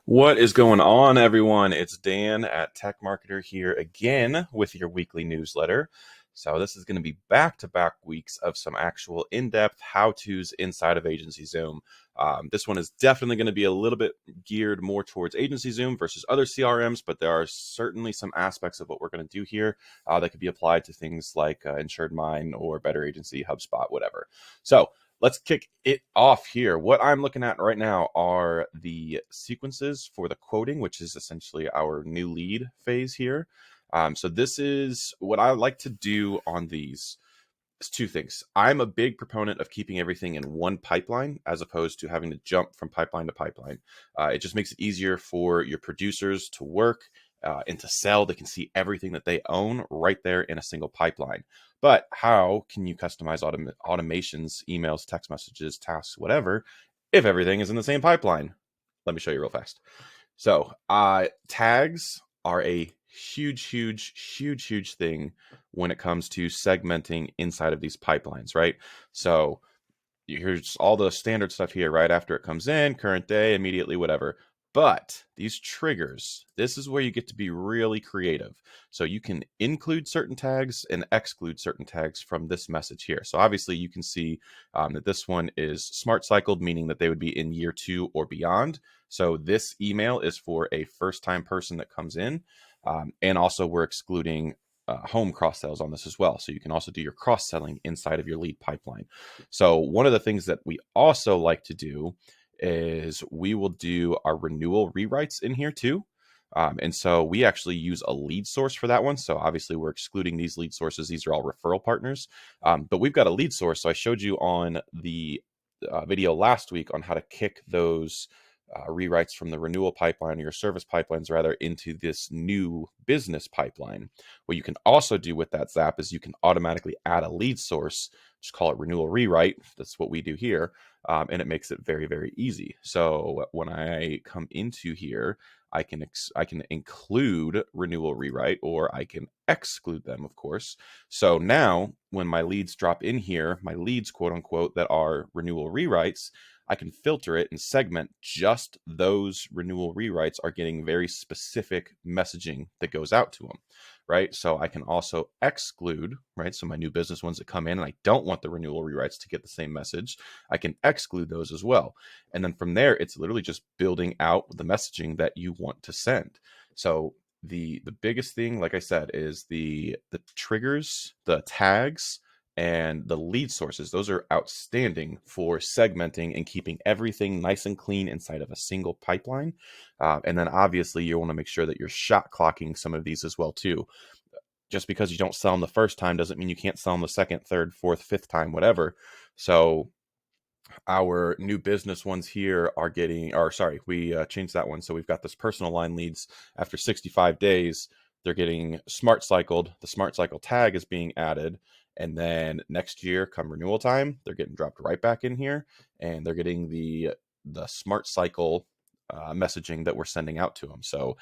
What is going on, everyone? It's Dan at TechMarketer here again with your weekly newsletter. So this is going to be back-to-back weeks of some actual in-depth how-tos inside of Agency Zoom. This one is definitely going to be a little bit geared more towards Agency Zoom versus other CRMs, but there are certainly some aspects of what we're going to do here that could be applied to things like InsuredMine or Better Agency, HubSpot, whatever. So let's kick it off here. What I'm looking at right now are the sequences for the quoting, which is essentially our new lead phase here. So this is what I like to do on these. It's two things. I'm a big proponent of keeping everything in one pipeline as opposed to having to jump from pipeline to pipeline. It just makes it easier for your producers to work and to sell. They can see everything that they own right there in a single pipeline. But how can you customize automations, emails, text messages, tasks, whatever, if everything is in the same pipeline? Let me show you real fast. So tags are a huge thing when it comes to segmenting inside of these pipelines, right? So here's all the standard stuff here, right? After it comes in, current day, immediately, whatever. But these triggers, this is where you get to be really creative. So you can include certain tags and exclude certain tags from this message here. So obviously you can see that this one is smart cycled, meaning that they would be in year 2 or beyond. So this email is for a first-time person that comes in. And also we're excluding home cross sales on this as well. So you can also do your cross selling inside of your lead pipeline. So one of the things that we also like to do is we will do our renewal rewrites in here too. And so we actually use a lead source for that one. So obviously we're excluding these lead sources. These are all referral partners. But we've got a lead source. So I showed you on the video last week on how to kick those rewrites from the renewal pipeline or your service pipelines rather into this new business pipeline. What you can also do with that Zap is you can automatically add a lead source, just call it renewal rewrite. That's what we do here. And it makes it very easy. So when I come into here, I can include renewal rewrite or I can exclude them, of course. So now when my leads drop in here, my leads, quote unquote, that are renewal rewrites, I can filter it and segment just those renewal rewrites are getting very specific messaging that goes out to them, right? So I can also exclude, right? So my new business ones that come in and I don't want the renewal rewrites to get the same message, I can exclude those as well. And then from there, it's literally just building out the messaging that you want to send. So the biggest thing, like I said, is the triggers, the tags, and the lead sources. Those are outstanding for segmenting and keeping everything nice and clean inside of a single pipeline. And then obviously you want to make sure that you're shot clocking some of these as well too. Just because you don't sell them the first time doesn't mean you can't sell them the second, third, fourth, fifth time, whatever. So our new business ones here are getting, or sorry, we changed that one. So we've got this personal line leads after 65 days. They're getting smart cycled. The smart cycle tag is being added. And then next year, come renewal time, they're getting dropped right back in here, and they're getting the smart cycle messaging that we're sending out to them. So,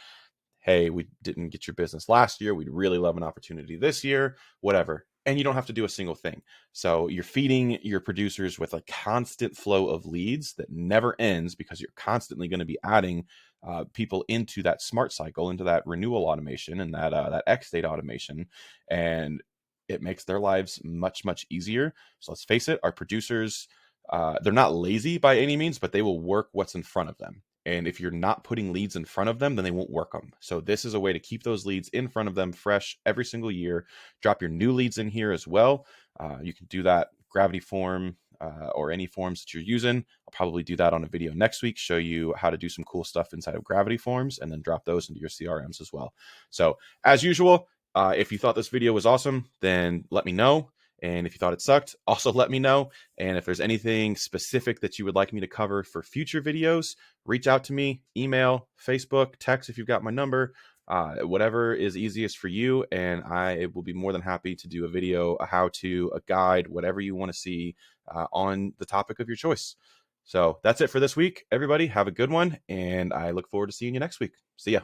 hey, we didn't get your business last year. We'd really love an opportunity this year, whatever. And you don't have to do a single thing. So you're feeding your producers with a constant flow of leads that never ends because you're constantly going to be adding people into that smart cycle, into that renewal automation and that X date automation. And it makes their lives much easier. So let's face it, our producers, they're not lazy by any means, but they will work what's in front of them. And if you're not putting leads in front of them, then they won't work them. So this is a way to keep those leads in front of them fresh every single year. Drop your new leads in here as well. You can do that Gravity form or any forms that you're using. I'll probably do that on a video next week, show you how to do some cool stuff inside of Gravity forms and then drop those into your CRMs as well. So as usual, if you thought this video was awesome, then let me know. And if you thought it sucked, also let me know. And if there's anything specific that you would like me to cover for future videos, reach out to me, email, Facebook, text if you've got my number, whatever is easiest for you. And I will be more than happy to do a video, a how-to, a guide, whatever you want to see on the topic of your choice. So that's it for this week. Everybody have a good one. And I look forward to seeing you next week. See ya.